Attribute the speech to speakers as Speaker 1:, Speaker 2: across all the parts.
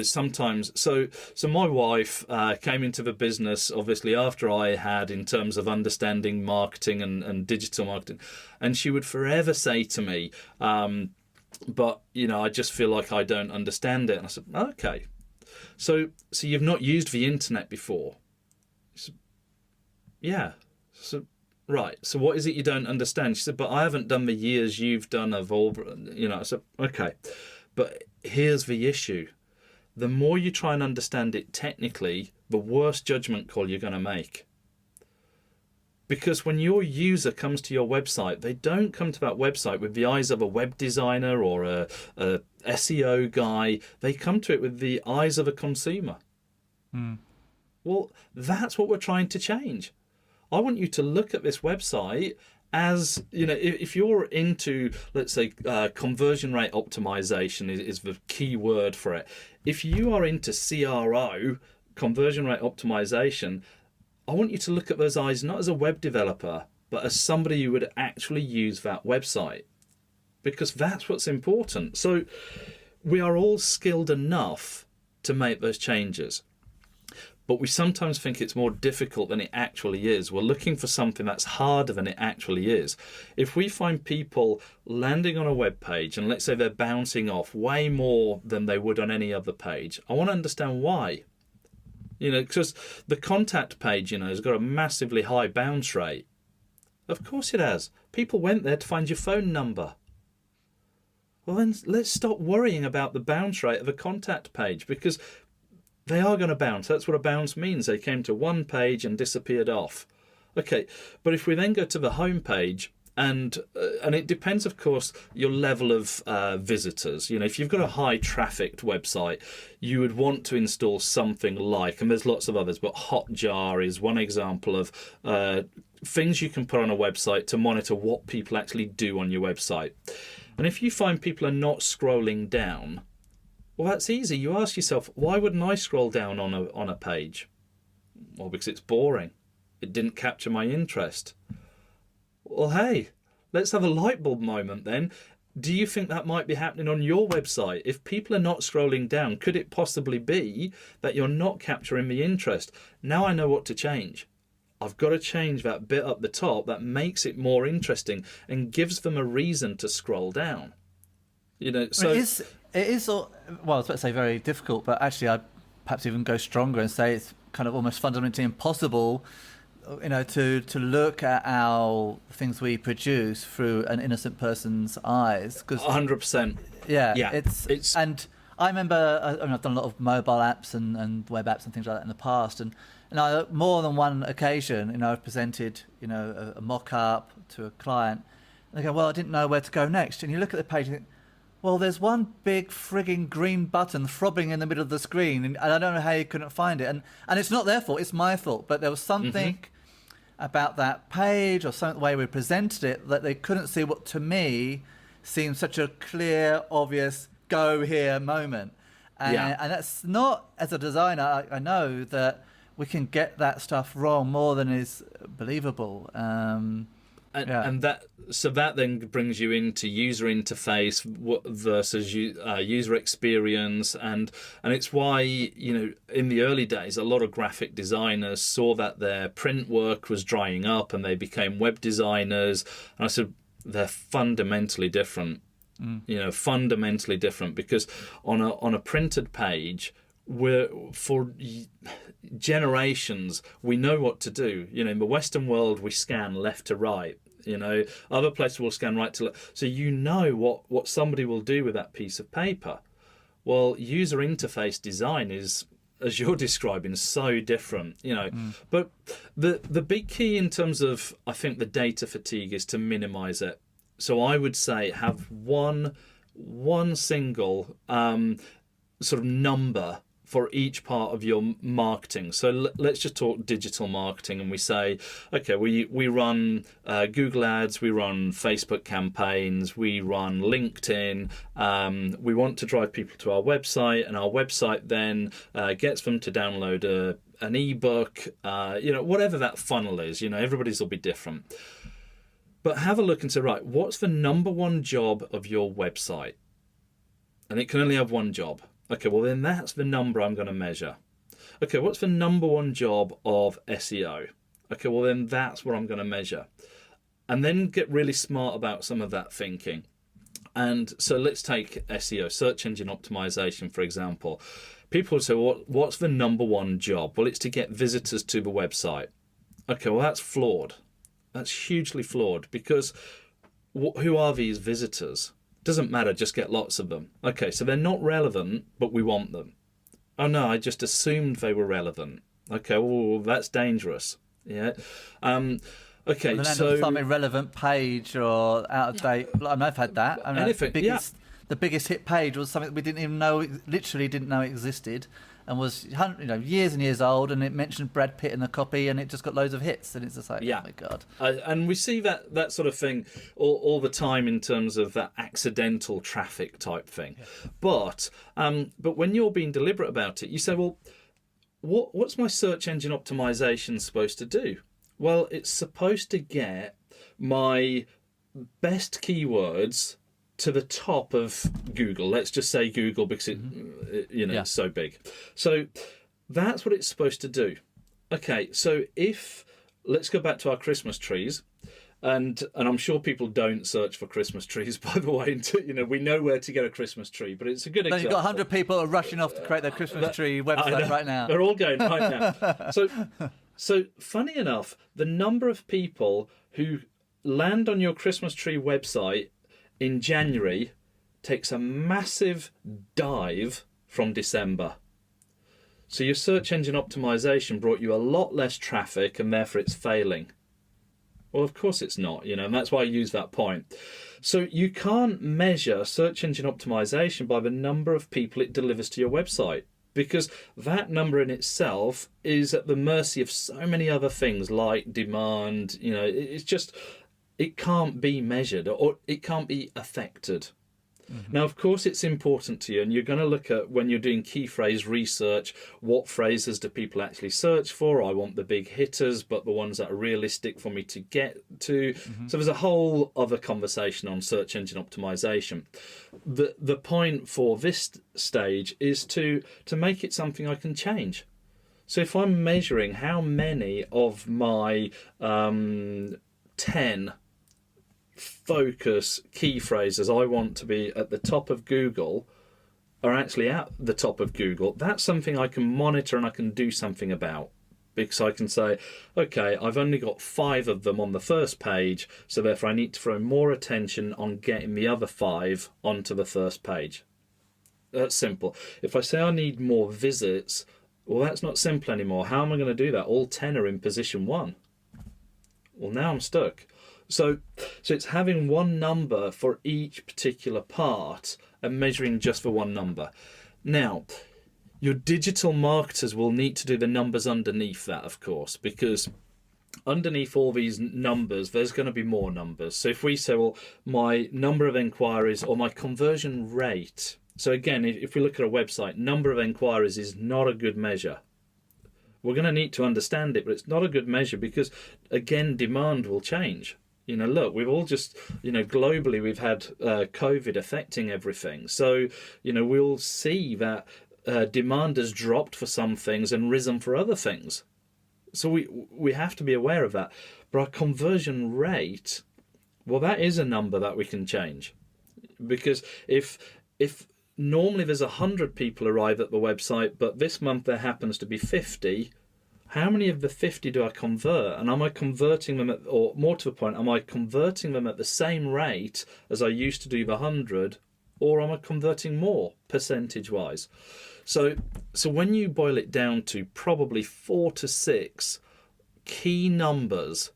Speaker 1: Sometimes. So my wife came into the business obviously after I had, in terms of understanding marketing and digital marketing, and she would forever say to me, "But I just feel like I don't understand it." And I said, "Okay, so you've not used the internet before?" She said, "Yeah." So right. So what is it you don't understand? She said, "But I haven't done the years you've done of all." I said, "Okay, but here's the issue. The more you try and understand it technically, the worse judgment call you're going to make. Because when your user comes to your website, they don't come to that website with the eyes of a web designer or a SEO guy. They come to it with the eyes of a consumer. Well, that's what we're trying to change. I want you to look at this website as, if you're into, let's say, conversion rate optimization is the key word for it. If you are into CRO, conversion rate optimization, I want you to look at those eyes not as a web developer, but as somebody who would actually use that website, because that's what's important. So we are all skilled enough to make those changes. But we sometimes think it's more difficult than it actually is. We're looking for something that's harder than it actually is. If we find people landing on a web page, and let's say they're bouncing off way more than they would on any other page, I want to understand why. Because the contact page, has got a massively high bounce rate. Of course it has. People went there to find your phone number. Well, then let's stop worrying about the bounce rate of a contact page, because they are going to bounce. That's what a bounce means. They came to one page and disappeared off. Okay, but if we then go to the home page, and it depends, of course, your level of visitors. If you've got a high trafficked website, you would want to install something like, and there's lots of others, but Hotjar is one example of things you can put on a website to monitor what people actually do on your website. And if you find people are not scrolling down, well, that's easy. You ask yourself, why wouldn't I scroll down on a page? Well, because it's boring. It didn't capture my interest. Well, hey, let's have a light bulb moment then. Do you think that might be happening on your website? If people are not scrolling down, could it possibly be that you're not capturing the interest? Now I know what to change. I've got to change that bit up the top that makes it more interesting and gives them a reason to scroll down. So
Speaker 2: it is. Well, I was about to say very difficult, but actually, I'd perhaps even go stronger and say it's kind of almost fundamentally impossible, to look at our things we produce through an innocent person's eyes.
Speaker 1: 100%.
Speaker 2: Yeah. It's and I remember, I've done a lot of mobile apps and web apps and things like that in the past, and more than one occasion, I've presented, a mock-up to a client, and they go, "Well, I didn't know where to go next." And you look at the page and think, well, there's one big frigging green button throbbing in the middle of the screen, and I don't know how you couldn't find it. And it's not their fault, it's my fault. But there was something about that page or something, the way we presented it, that they couldn't see what, to me, seemed such a clear, obvious, go here moment. And that's not, as a designer, I know that we can get that stuff wrong more than is believable.
Speaker 1: And that then brings you into user interface versus user experience, and it's why in the early days a lot of graphic designers saw that their print work was drying up and they became web designers. And I said they're fundamentally different. Fundamentally different, because on a printed page, for generations we know what to do. In the Western world we scan left to right. Other places will scan right to left. So what somebody will do with that piece of paper. Well, user interface design is, as you're describing, so different. But the big key in terms of, I think, the data fatigue is to minimize it. So I would say have one single sort of number for each part of your marketing. So let's just talk digital marketing, and we say, okay, we run Google ads, we run Facebook campaigns, we run LinkedIn. We want to drive people to our website, and our website then gets them to download an ebook. Whatever that funnel is. Everybody's will be different. But have a look and say, right, what's the number one job of your website? And it can only have one job. Okay, well then that's the number I'm going to measure. Okay, what's the number one job of SEO? Okay, well then that's what I'm going to measure. And then get really smart about some of that thinking. And so let's take SEO, search engine optimization, for example. People would say, well, what's the number one job? Well, it's to get visitors to the website. Okay, well, that's flawed. That's hugely flawed, because who are these visitors? Doesn't matter, just get lots of them. Okay, so they're not relevant, but we want them. Oh no, I just assumed they were relevant. Okay, well, that's dangerous. Yeah. Okay,
Speaker 2: and then
Speaker 1: so
Speaker 2: some irrelevant page or out of date. I mean, I've had that. I mean,
Speaker 1: anything.
Speaker 2: The biggest hit page was something that we didn't even know, literally didn't know existed, and was years and years old, and it mentioned Brad Pitt in the copy, and it just got loads of hits, and it's just like, oh my god.
Speaker 1: And we see that sort of thing all the time in terms of that accidental traffic type thing. Yeah. But when you're being deliberate about it, you say, well, what's my search engine optimization supposed to do? Well, it's supposed to get my best keywords to the top of Google. Let's just say Google, because it's so big. So that's what it's supposed to do. Okay, so let's go back to our Christmas trees, and I'm sure people don't search for Christmas trees, by the way. We know where to get a Christmas tree, but it's a good example.
Speaker 2: You've got 100 people rushing off to create their Christmas tree website right now.
Speaker 1: They're all going right now. So funny enough, the number of people who land on your Christmas tree website in January takes a massive dive from December. So your search engine optimization brought you a lot less traffic, and therefore it's failing. Well, of course it's not, and that's why I use that point. So you can't measure search engine optimization by the number of people it delivers to your website, because that number in itself is at the mercy of so many other things like demand. It's just, it can't be measured, or it can't be affected. Mm-hmm. Now, of course, it's important to you, and you're going to look at, when you're doing key phrase research, what phrases do people actually search for? I want the big hitters, but the ones that are realistic for me to get to. Mm-hmm. So there's a whole other conversation on search engine optimization. The point for this stage is to make it something I can change. So if I'm measuring how many of my 10 focus key phrases I want to be at the top of Google are actually at the top of Google, that's something I can monitor and I can do something about. Because I can say, okay, I've only got 5 of them on the first page, so therefore I need to throw more attention on getting the other 5 onto the first page. That's simple. If I say I need more visits, well, that's not simple anymore. How am I going to do that? All 10 are in position 1. Well, now I'm stuck. So it's having one number for each particular part and measuring just for one number. Now, your digital marketers will need to do the numbers underneath that, of course, because underneath all these numbers, there's going to be more numbers. So if we say, well, my number of enquiries or my conversion rate. So again, if we look at a website, number of enquiries is not a good measure. We're going to need to understand it, but it's not a good measure because, again, demand will change. Look, we've all just, globally we've had COVID affecting everything. So, we'll see that demand has dropped for some things and risen for other things. So we have to be aware of that. But our conversion rate, well, that is a number that we can change. Because if normally there's 100 people arrive at the website, but this month there happens to be 50, how many of the 50 do I convert? And am I converting them or more to the point, am I converting them at the same rate as I used to do the 100, or am I converting more percentage-wise? So when you boil it down to probably 4 to 6 key numbers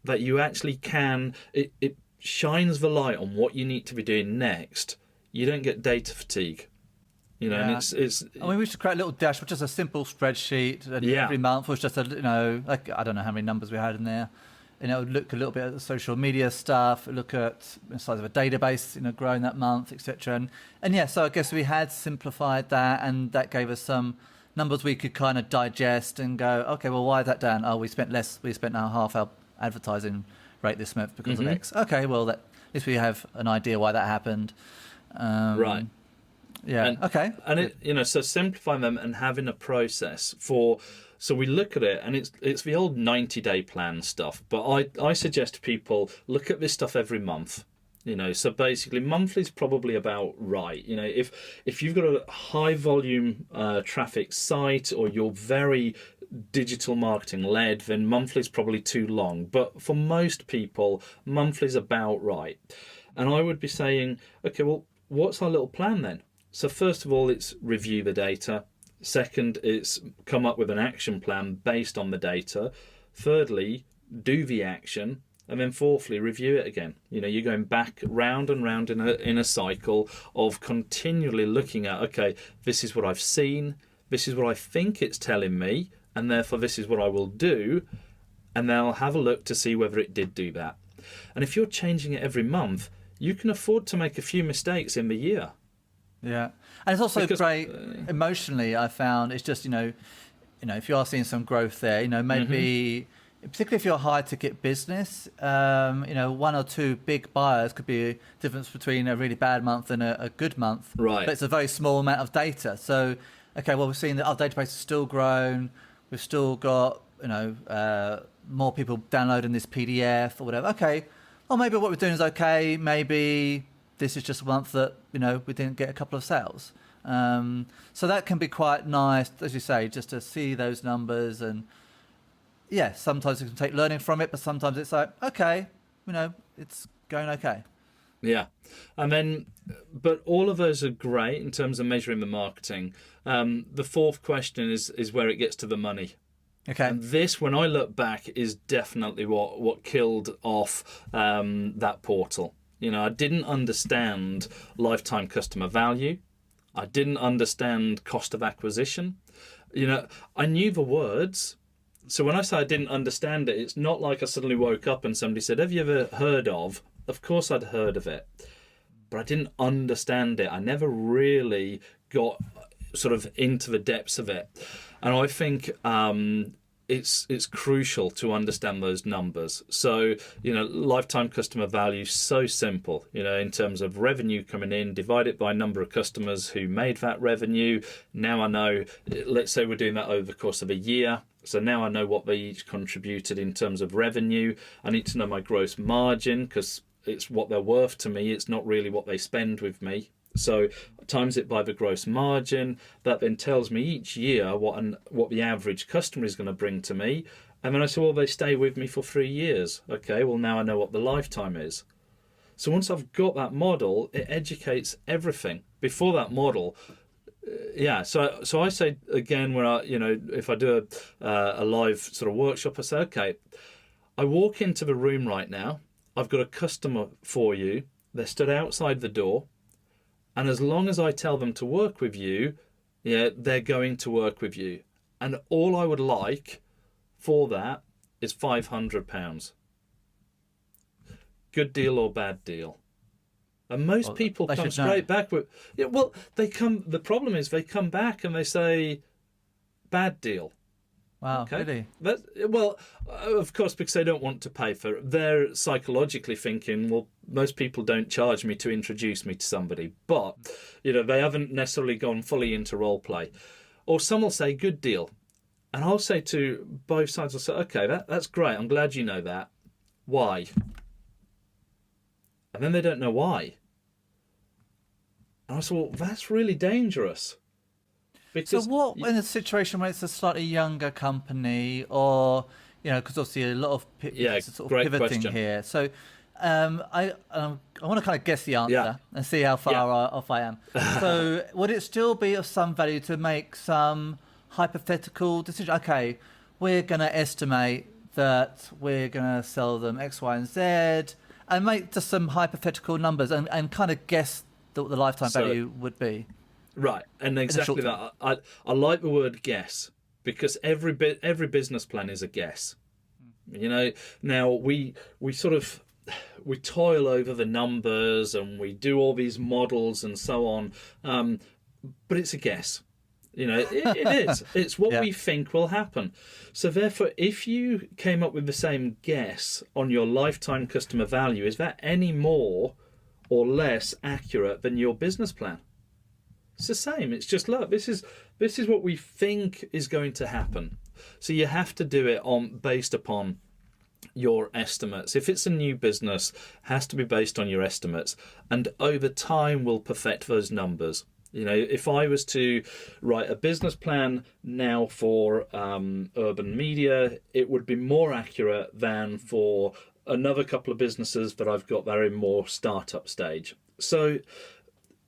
Speaker 1: that you actually can, it shines the light on what you need to be doing next. You don't get data fatigue. And it's.
Speaker 2: I mean, we should create a little dashboard, just a simple spreadsheet. And every month was just I don't know how many numbers we had in there. It would look a little bit at the social media stuff, look at the size of a database, growing that month, etc. So I guess we had simplified that, and that gave us some numbers we could kind of digest and go, okay, well, why is that down? Oh, we spent less. We spent now half our advertising rate this month because of X. Okay, well, at least we have an idea why that happened.
Speaker 1: Right.
Speaker 2: Yeah. Okay.
Speaker 1: And it, so simplifying them and having a process for. So we look at it, and it's the old 90-day plan stuff. But I suggest to people look at this stuff every month. So basically monthly is probably about right. If you've got a high volume traffic site, or you're very digital marketing led, then monthly is probably too long. But for most people, monthly is about right. And I would be saying, okay, well, what's our little plan then? So first of all, it's review the data. Second, it's come up with an action plan based on the data. Thirdly, do the action. And then fourthly, review it again. You're going back round and round in a cycle of continually looking at, okay, this is what I've seen, this is what I think it's telling me, and therefore this is what I will do, and then I'll have a look to see whether it did do that. And if you're changing it every month, you can afford to make a few mistakes in the year.
Speaker 2: Yeah, and it's also great emotionally. I found it's just if you are seeing some growth there, maybe particularly if you're a high ticket business, one or two big buyers could be a difference between a really bad month and a good month.
Speaker 1: Right.
Speaker 2: But it's a very small amount of data. So, okay, well, we've seen that our database is still grown. We've still got more people downloading this PDF or whatever. Okay, well, maybe what we're doing is okay. Maybe this is just a month that we didn't get a couple of sales. So that can be quite nice, as you say, just to see those numbers. And yeah, sometimes you can take learning from it, but sometimes it's like, okay, it's going okay.
Speaker 1: Yeah, and then, but all of those are great in terms of measuring the marketing. The fourth question is where it gets to the money.
Speaker 2: Okay.
Speaker 1: And this, when I look back, is definitely what killed off that portal. I didn't understand lifetime customer value. I didn't understand cost of acquisition. I knew the words. So when I say I didn't understand it, it's not like I suddenly woke up and somebody said, have you ever heard of? Of course I'd heard of it, but I didn't understand it. I never really got sort of into the depths of it. And I think it's crucial to understand those numbers. So, lifetime customer value, so simple, in terms of revenue coming in, divide it by number of customers who made that revenue. Now I know, let's say we're doing that over the course of a year. So now I know what they each contributed in terms of revenue. I need to know my gross margin because it's what they're worth to me. It's not really what they spend with me. So times it by the gross margin. That then tells me each year what the average customer is going to bring to me. And then I say, well, they stay with me for 3 years. Okay, well, now I know what the lifetime is. So once I've got that model, it educates everything. Before that model, so I say again, when if I do a live sort of workshop, I say, okay, I walk into the room right now. I've got a customer for you. They're stood outside the door. And as long as I tell them to work with you, they're going to work with you. And all I would like for that is £500. Good deal or bad deal? And most people come straight back with, the problem is they come back and they say, bad deal.
Speaker 2: Wow,
Speaker 1: okay?
Speaker 2: Really?
Speaker 1: Of course, because they don't want to pay for it. They're psychologically thinking, well, most people don't charge me to introduce me to somebody. But, they haven't necessarily gone fully into role play. Or some will say, good deal. And I'll say to both sides, I'll say, okay, that's great. I'm glad you know that. Why? And then they don't know why. And I said, well, that's really dangerous.
Speaker 2: Because, so what in a situation where it's a slightly younger company, or because obviously a lot of sort of pivoting
Speaker 1: question.
Speaker 2: here. So I want to kind of guess the answer and see how far off I am. So would it still be of some value to make some hypothetical decision? Okay, we're going to estimate that we're going to sell them X, Y, and Z, and make just some hypothetical numbers and kind of guess what the lifetime value would be. Right, and exactly that. I like the word guess, because every business plan is a guess. Now we toil over the numbers and we do all these models and so on, but it's a guess. It is. It's what we think will happen. So therefore, if you came up with the same guess on your lifetime customer value, is that any more or less accurate than your business plan?
Speaker 1: It's the same. It's just, look, this is what we think is going to happen. So you have to do it based upon your estimates. If it's a new business, it has to be based on your estimates, and over time we'll perfect those numbers. If I was to write a business plan now for urban media, it would be more accurate than for another couple of businesses that I've got that are in more startup stage. So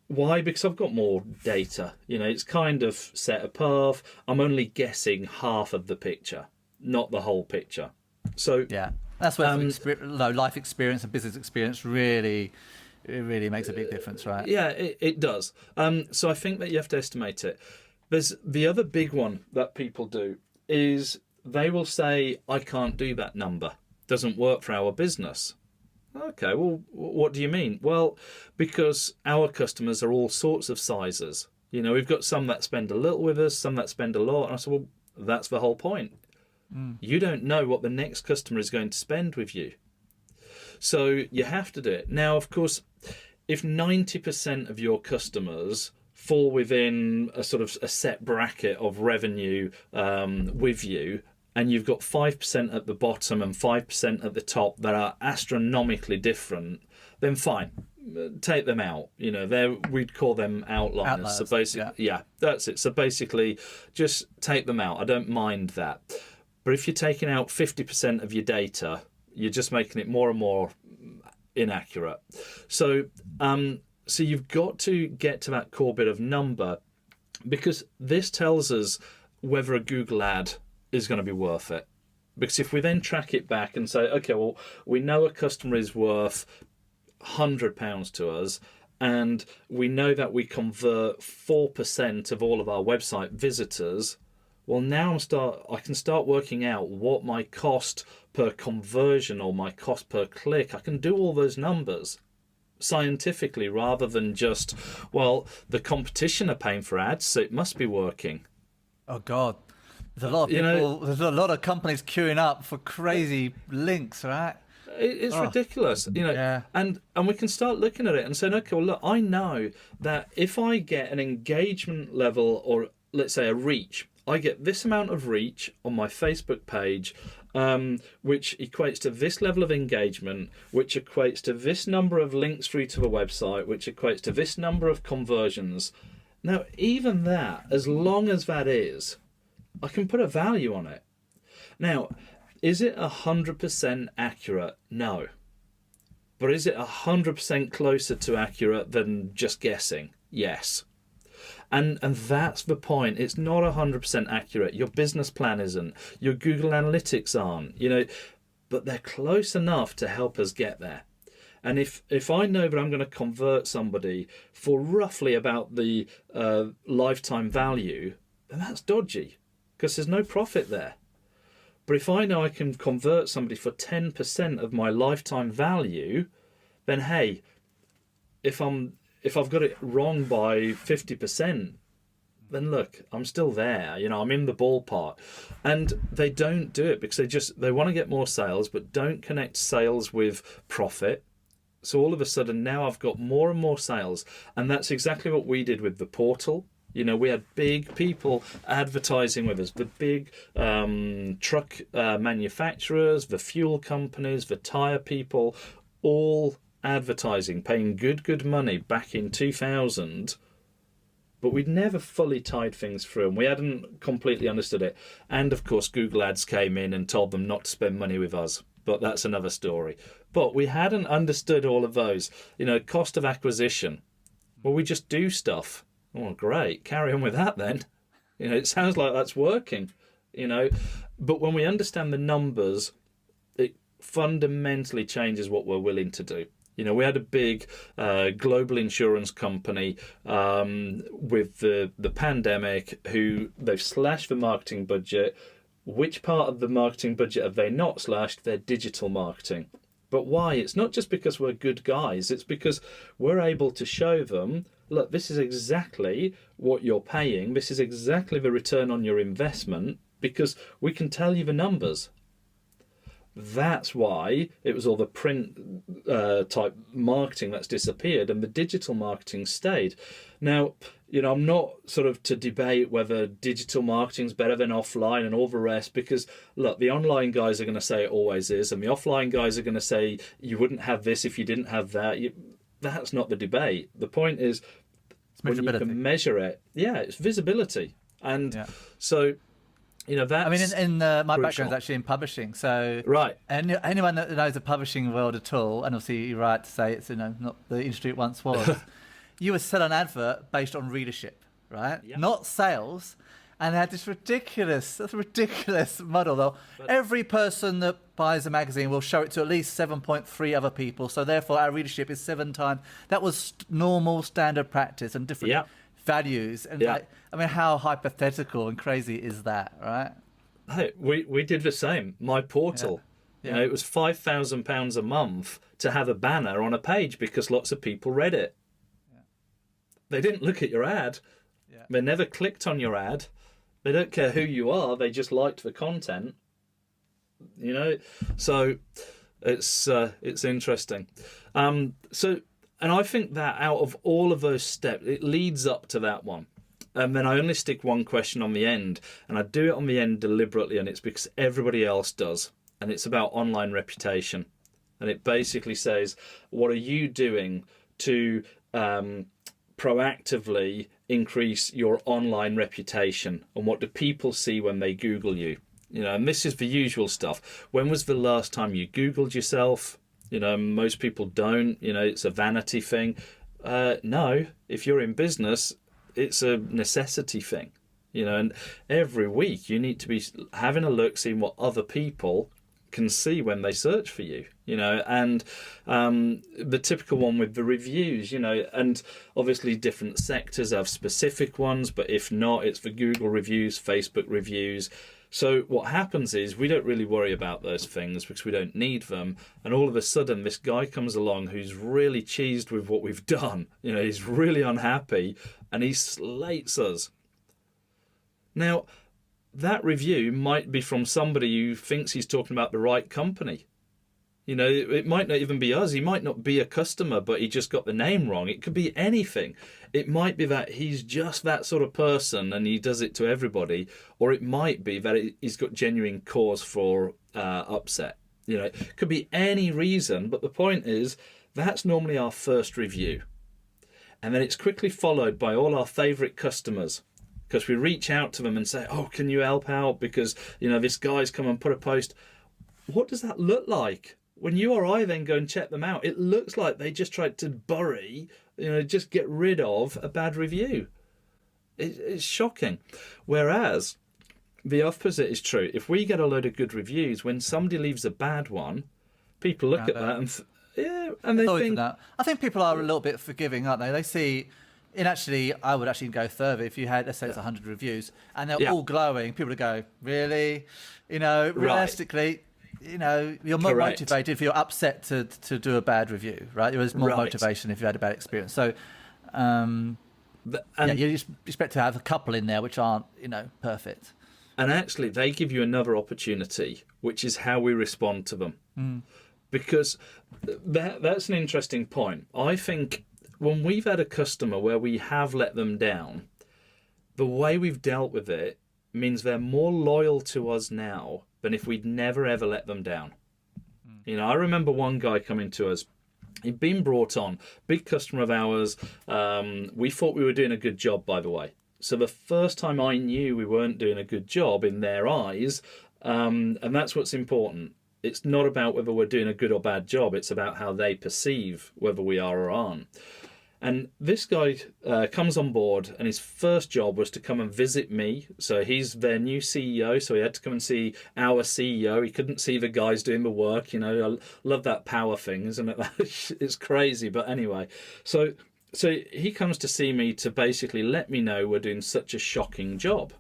Speaker 1: why? Because I've got more data. It's kind of set a path. I'm only guessing half of the picture, not the whole picture. So
Speaker 2: yeah, that's where life experience and business experience really makes a big difference, right?
Speaker 1: Yeah, it does. So I think that you have to estimate it. There's the other big one that people do is they will say, I can't do that number. Doesn't work for our business. Okay, well, what do you mean? Well, because our customers are all sorts of sizes. We've got some that spend a little with us, some that spend a lot. And I said, well, that's the whole point. You don't know what the next customer is going to spend with you. So you have to do it. Now, of course, if 90% of your customers fall within a sort of a set bracket of revenue with you, and you've got 5% at the bottom and 5% at the top that are astronomically different, then fine, take them out. We'd call them outliers. So basically, yeah, that's it. So basically, just take them out. I don't mind that. But if you're taking out 50% of your data, you're just making it more and more inaccurate. So you've got to get to that core bit of number, because this tells us whether a Google ad is going to be worth it. Because if we then track it back and say, okay, well, we know a customer is worth £100 to us, and we know that we convert 4% of all of our website visitors, well, now I can start working out what my cost per conversion or my cost per click. I can do all those numbers scientifically rather than just, well, the competition are paying for ads, so it must be working.
Speaker 2: Oh, God. There's a lot of people, there's a lot of companies queuing up for crazy links, right?
Speaker 1: It's ridiculous,
Speaker 2: Yeah.
Speaker 1: And we can start looking at it and saying, okay, well, look, I know that if I get an engagement level, or let's say a reach, I get this amount of reach on my Facebook page, which equates to this level of engagement, which equates to this number of links through to the website, which equates to this number of conversions. Now, even that, as long as that is, I can put a value on it. Now, is it 100% accurate? No. But is it 100% closer to accurate than just guessing? Yes. And that's the point. It's not 100% accurate. Your business plan isn't. Your Google Analytics aren't. But they're close enough to help us get there. And if I know that I'm going to convert somebody for roughly about the lifetime value, then that's dodgy, because there's no profit there. But if I know I can convert somebody for 10% of my lifetime value, then hey, if I've got it wrong by 50%, then look, I'm still there. I'm in the ballpark. And they don't do it because they want to get more sales, but don't connect sales with profit. So all of a sudden now I've got more and more sales. And that's exactly what we did with the portal. We had big people advertising with us, the big truck manufacturers, the fuel companies, the tyre people, all advertising, paying good money back in 2000, but we'd never fully tied things through and we hadn't completely understood it. And of course Google Ads came in and told them not to spend money with us, but that's another story. But we hadn't understood all of those, cost of acquisition. Well, we just do stuff. Oh, great, carry on with that then. It sounds like that's working, but when we understand the numbers, it fundamentally changes what we're willing to do. We had a big global insurance company with the pandemic who they've slashed the marketing budget. Which part of the marketing budget have they not slashed? Their digital marketing. But why? It's not just because we're good guys. It's because we're able to show them, look, this is exactly what you're paying. This is exactly the return on your investment, because we can tell you the numbers. That's why it was all the print type marketing that's disappeared and the digital marketing stayed. Now, I'm not sort of to debate whether digital marketing's better than offline and all the rest, because look, the online guys are going to say it always is, and the offline guys are going to say you wouldn't have this if you didn't have that. That's not the debate. The point is, when you can measure it, it's visibility. And so, that.
Speaker 2: I mean, in my background is actually in publishing, so
Speaker 1: right.
Speaker 2: And anyone that knows the publishing world at all, and obviously you're right to say it's not the industry it once was. You would sell an advert based on readership, right? Yep. Not sales. And they had this ridiculous model, though. Every person that buys a magazine will show it to at least 7.3 other people. So therefore, our readership is 7 times. That was normal, standard practice and different values. And how hypothetical and crazy is that, right?
Speaker 1: Hey, we did the same. My portal, it was £5,000 a month to have a banner on a page because lots of people read it. They didn't look at your ad. Yeah. They never clicked on your ad. They don't care who you are. They just liked the content. So it's interesting. And I think that out of all of those steps, it leads up to that one. And then I only stick one question on the end, and I do it on the end deliberately, and it's because everybody else does. And it's about online reputation. And it basically says, what are you doing to proactively increase your online reputation, and what do people see when they Google you? And this is the usual stuff. When was the last time you Googled yourself? Most people don't. It's a vanity thing. No, if you're in business, it's a necessity thing. And every week you need to be having a look, seeing what other people can see when they search for you, and the typical one with the reviews, and obviously different sectors have specific ones, but if not, it's the Google reviews, Facebook reviews. So what happens is we don't really worry about those things because we don't need them, and all of a sudden this guy comes along who's really cheesed with what we've done. He's really unhappy and he slates us. Now, that review might be from somebody who thinks he's talking about the right company. It might not even be us. He might not be a customer, but he just got the name wrong. It could be anything. It might be that he's just that sort of person and he does it to everybody. Or it might be that he's got genuine cause for upset. It could be any reason, but the point is that's normally our first review. And then it's quickly followed by all our favourite customers. Because we reach out to them and say, oh, can you help out? Because, this guy's come and put a post. What does that look like? When you or I then go and check them out, it looks like they just tried to bury, just get rid of a bad review. It's shocking. Whereas the opposite is true. If we get a load of good reviews, when somebody leaves a bad one, people look at that and they think...
Speaker 2: I think people are a little bit forgiving, aren't they? They see... I would actually go further. If you had, let's say it's 100 reviews, and they're all glowing, people would go, really? Realistically, you're more motivated if you're upset to do a bad review, right? There is more motivation if you had a bad experience. So, you just expect to have a couple in there which aren't, perfect.
Speaker 1: And actually, they give you another opportunity, which is how we respond to them. Because that's an interesting point. I think... when we've had a customer where we have let them down, the way we've dealt with it means they're more loyal to us now than if we'd never, ever let them down. I remember one guy coming to us. He'd been brought on, big customer of ours. We thought we were doing a good job, by the way. So the first time I knew we weren't doing a good job in their eyes, and that's what's important. It's not about whether we're doing a good or bad job. It's about how they perceive whether we are or aren't. And this guy comes on board, and his first job was to come and visit me. So he's their new CEO, so he had to come and see our CEO. He couldn't see the guys doing the work. I love that power thing, isn't it? It's crazy, but anyway. So he comes to see me to basically let me know we're doing such a shocking job.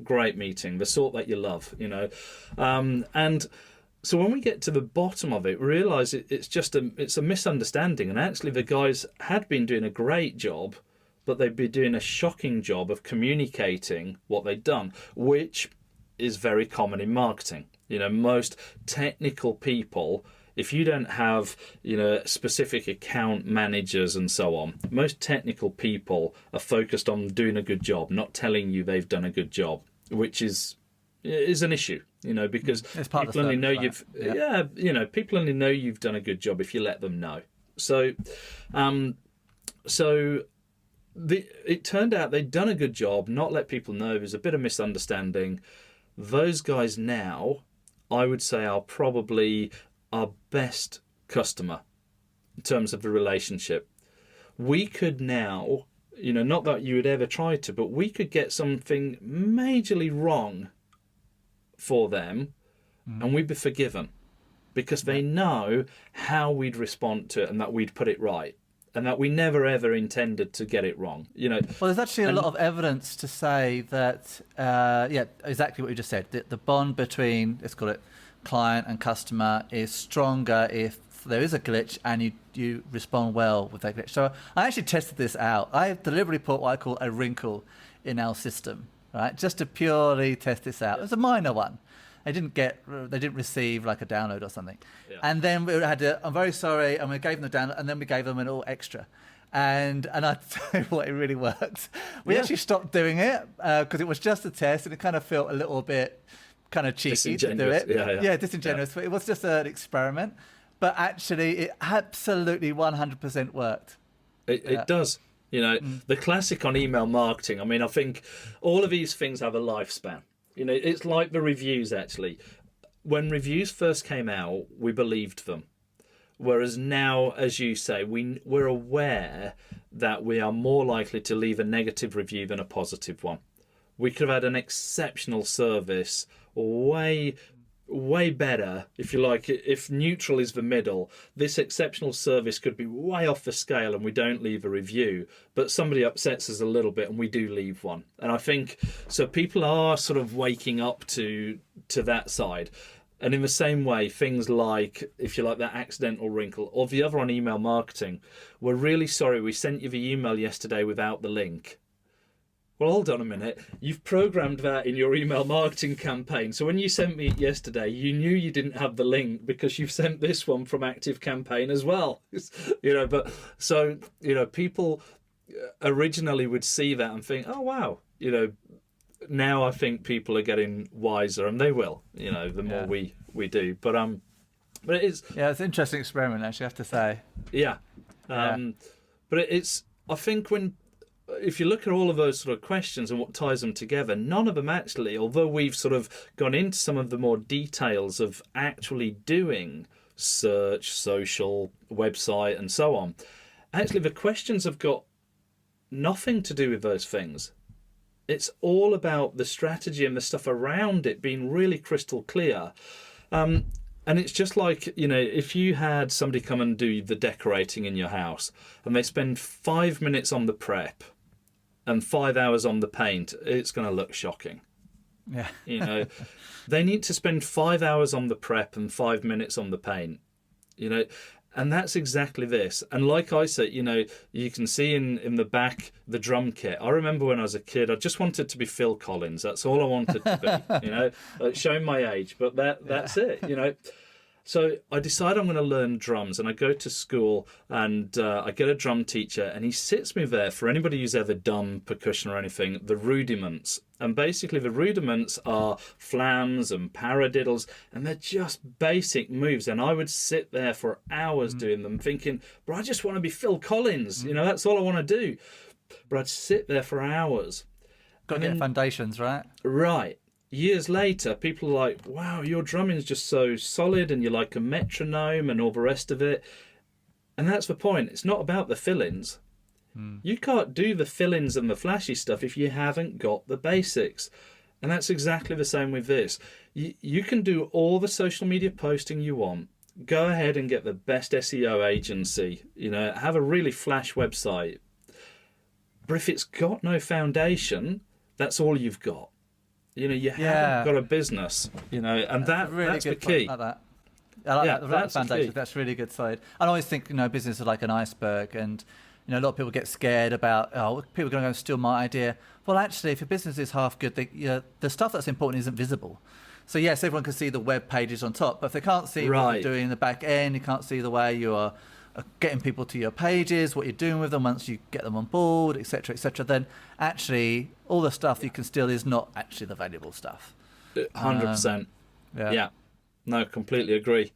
Speaker 1: Great meeting, the sort that you love, and so when we get to the bottom of it, we realise it's a misunderstanding, and actually the guys had been doing a great job, but they'd be doing a shocking job of communicating what they'd done, which is very common in marketing. Most technical people, if you don't have, specific account managers and so on, most technical people are focused on doing a good job, not telling you they've done a good job, which is an issue, because people only know people only know you've done a good job if you let them know. So, it turned out they'd done a good job, not let people know. There's a bit of misunderstanding. Those guys now, I would say, are probably our best customer in terms of the relationship. We could now, not that you would ever try to, but we could get something majorly wrong for them and we'd be forgiven because they know how we'd respond to it and that we'd put it right and that we never ever intended to get it wrong.
Speaker 2: Well, there's actually a lot of evidence to say that, exactly what you just said. The bond between, let's call it, client and customer is stronger if there is a glitch and you respond well with that glitch. So I actually tested this out. I deliberately put what I call a wrinkle in our system, right? Just to purely test this out. It was a minor one. They didn't receive like a download or something. Yeah. And then we had I'm very sorry, and we gave them the download, and then we gave them an all extra. And I tell you what, it really worked. We actually stopped doing it because it was just a test, and it kind of felt a little bit kind of cheeky to do it. Disingenuous. But it was just an experiment. But actually, it absolutely 100% worked.
Speaker 1: It does. The classic on email marketing. I mean, I think all of these things have a lifespan. It's like the reviews, actually. When reviews first came out, we believed them. Whereas now, as you say, we're aware that we are more likely to leave a negative review than a positive one. We could have had an exceptional service, way better, if you like. If neutral is the middle, this exceptional service could be way off the scale and we don't leave a review, but somebody upsets us a little bit and we do leave one. And I think so people are sort of waking up to that side. And in the same way, things like, if you like, that accidental wrinkle, or the other on email marketing, we're really sorry we sent you the email yesterday without the link. Well, hold on a minute. You've programmed that in your email marketing campaign. So when you sent me it yesterday, you knew you didn't have the link because you've sent this one from Active Campaign as well. But so, people originally would see that and think, oh, wow. Now I think people are getting wiser, and they will, the more we do. But it is...
Speaker 2: Yeah, it's an interesting experiment, actually, I have to say.
Speaker 1: Yeah. But it's, I think if you look at all of those sort of questions and what ties them together, none of them actually, although we've sort of gone into some of the more details of actually doing search, social, website, and so on, actually the questions have got nothing to do with those things. It's all about the strategy and the stuff around it being really crystal clear. And it's just like, if you had somebody come and do the decorating in your house and they spend 5 minutes on the prep and 5 hours on the paint, it's going to look shocking.
Speaker 2: Yeah.
Speaker 1: They need to spend 5 hours on the prep and 5 minutes on the paint, and that's exactly this. And like I said, you can see in the back the drum kit. I remember when I was a kid, I just wanted to be Phil Collins. That's all I wanted to be, showing my age, but that's it, So I decide I'm going to learn drums, and I go to school and I get a drum teacher, and he sits me there, for anybody who's ever done percussion or anything, the rudiments. And basically the rudiments are flams and paradiddles, and they're just basic moves. And I would sit there for hours doing them thinking, but I just want to be Phil Collins. That's all I want to do. But I'd sit there for hours.
Speaker 2: Got to get foundations, right?
Speaker 1: Right. Years later, people are like, wow, your drumming is just so solid and you're like a metronome and all the rest of it. And that's the point. It's not about the fill-ins. You can't do the fill-ins and the flashy stuff if you haven't got the basics. And that's exactly the same with this. You can do all the social media posting you want. Go ahead and get the best SEO agency. Have a really flash website. But if it's got no foundation, that's all you've got. You haven't got a business, and that's the key.
Speaker 2: Like that. I like that. That's foundation. That's really good side. I always think, business is like an iceberg, and a lot of people get scared about, people are going to go and steal my idea. Well, actually, if your business is half good, the stuff that's important isn't visible. So yes, everyone can see the web pages on top, but if they can't see what
Speaker 1: Right.
Speaker 2: you're doing in the back end, you can't see the way you are getting people to your pages, what you're doing with them once you get them on board, etc., then actually all the stuff you can steal is not actually the valuable stuff.
Speaker 1: 100%. Yeah. No, completely agree.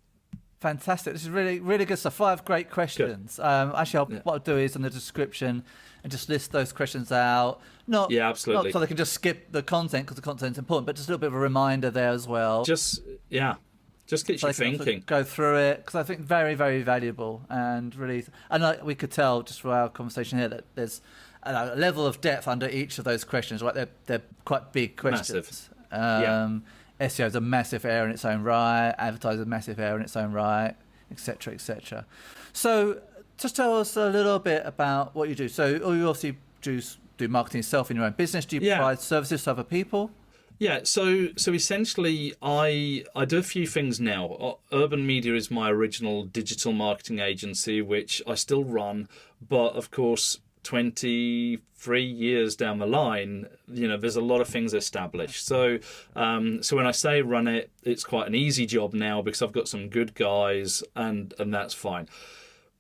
Speaker 2: Fantastic. This is really, really good stuff. 5 great questions. Actually, what I'll do is in the description and just list those questions out.
Speaker 1: Absolutely.
Speaker 2: Not so they can just skip the content because the content's important, but just a little bit of a reminder there as well.
Speaker 1: Just gets you thinking.
Speaker 2: Go through it because I think very, very valuable and really. And we could tell just from our conversation here that there's a level of depth under each of those questions. Right, they're quite big questions.
Speaker 1: Massive.
Speaker 2: SEO is a massive area in its own right. Advertising is a massive area in its own right, etc., etc. So, just tell us a little bit about what you do. So, you obviously do marketing yourself in your own business. Do you provide services to other people?
Speaker 1: Yeah, so essentially, I do a few things now. Urban Media is my original digital marketing agency, which I still run, but of course, 23 years down the line, there's a lot of things established. So when I say run it, it's quite an easy job now because I've got some good guys, and that's fine.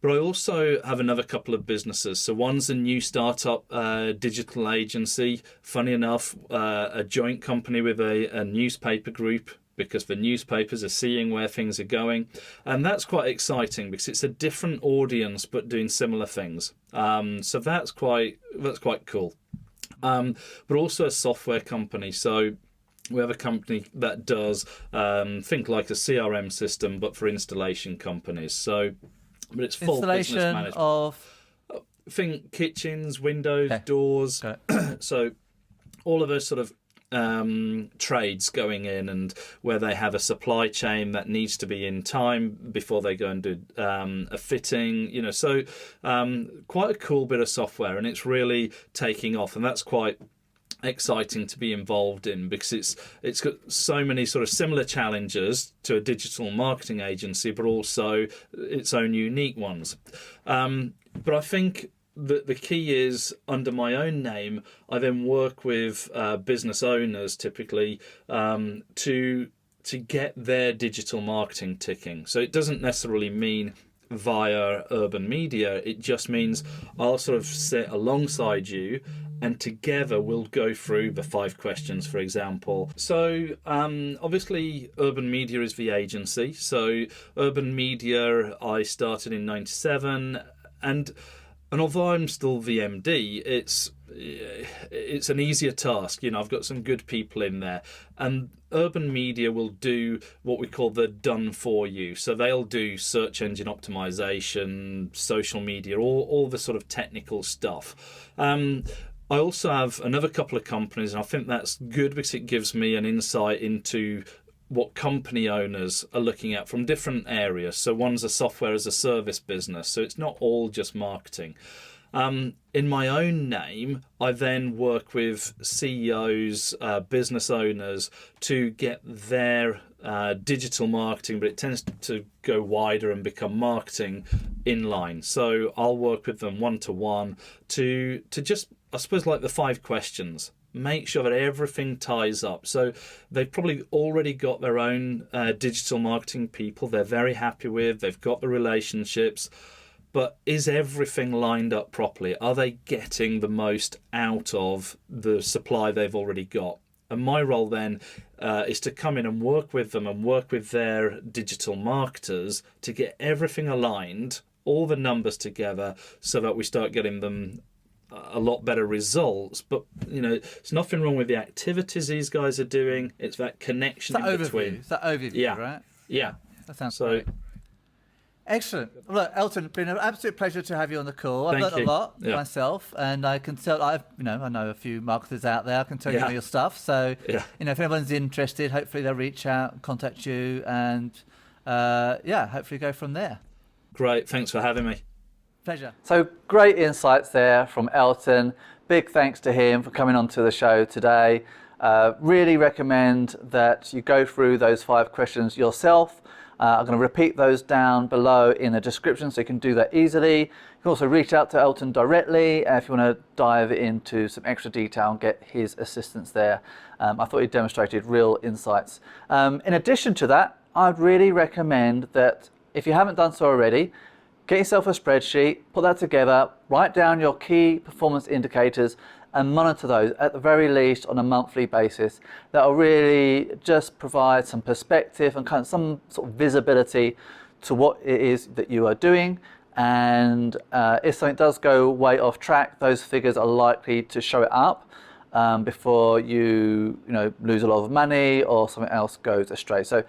Speaker 1: But I also have another couple of businesses. So one's a new startup digital agency. Funny enough, a joint company with a newspaper group, because the newspapers are seeing where things are going. And that's quite exciting because it's a different audience but doing similar things. So that's quite cool. But also a software company. So we have a company that does think like a CRM system but for installation companies. But it's full business management.
Speaker 2: Of
Speaker 1: Think kitchens, windows, doors. So all of those sort of trades going in, and where they have a supply chain that needs to be in time before they go and do a fitting. So quite a cool bit of software, and it's really taking off, and that's quite exciting to be involved in because it's got so many sort of similar challenges to a digital marketing agency, but also its own unique ones. But I think that the key is, under my own name, I then work with business owners typically to get their digital marketing ticking. So it doesn't necessarily mean via Urban Media. It just means I'll sort of sit alongside you, and together we'll go through the 5 questions, for example. So obviously Urban Media is the agency. So Urban Media I started in 97, and although I'm still the MD, it's an easier task. I've got some good people in there, and Urban Media will do what we call the done for you. So they'll do search engine optimization, social media, all the sort of technical stuff. I also have another couple of companies, and I think that's good because it gives me an insight into what company owners are looking at from different areas. So one's a software as a service business, so it's not all just marketing. In my own name, I then work with CEOs, business owners to get their digital marketing, but it tends to go wider and become marketing in line. So I'll work with them one-to-one to just, I suppose, like the 5 questions. Make sure that everything ties up. So they've probably already got their own digital marketing people they're very happy with. They've got the relationships. But is everything lined up properly? Are they getting the most out of the supply they've already got? And my role then is to come in and work with them and work with their digital marketers to get everything aligned, all the numbers together, so that we start getting them a lot better results. But there's nothing wrong with the activities these guys are doing. It's that connection in between.
Speaker 2: It's that overview, right?
Speaker 1: Yeah.
Speaker 2: That sounds great. Excellent. Look, Elton, it's been an absolute pleasure to have you on the call. I've learned a lot myself, and I can tell I know a few marketers out there. I can tell you all your stuff. So if anyone's interested, hopefully they'll reach out and contact you, and hopefully go from there.
Speaker 1: Great. Thanks for having me.
Speaker 2: Pleasure. So great insights there from Elton. Big thanks to him for coming onto the show today. Really recommend that you go through those 5 questions yourself. I'm going to repeat those down below in the description so you can do that easily. You can also reach out to Elton directly if you want to dive into some extra detail and get his assistance there. I thought he demonstrated real insights. In addition to that, I'd really recommend that if you haven't done so already, get yourself a spreadsheet, put that together, write down your key performance indicators and monitor those at the very least on a monthly basis. That will really just provide some perspective and kind of some sort of visibility to what it is that you are doing. And if something does go way off track, those figures are likely to show it up before you lose a lot of money or something else goes astray. So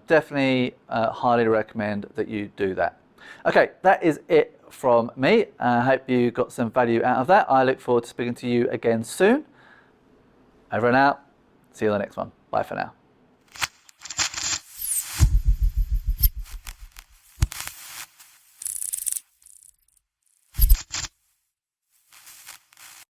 Speaker 2: definitely highly recommend that you do that. Okay, that is it from me. I hope you got some value out of that. I look forward to speaking to you again soon. Over and out. See you on the next one. Bye for now.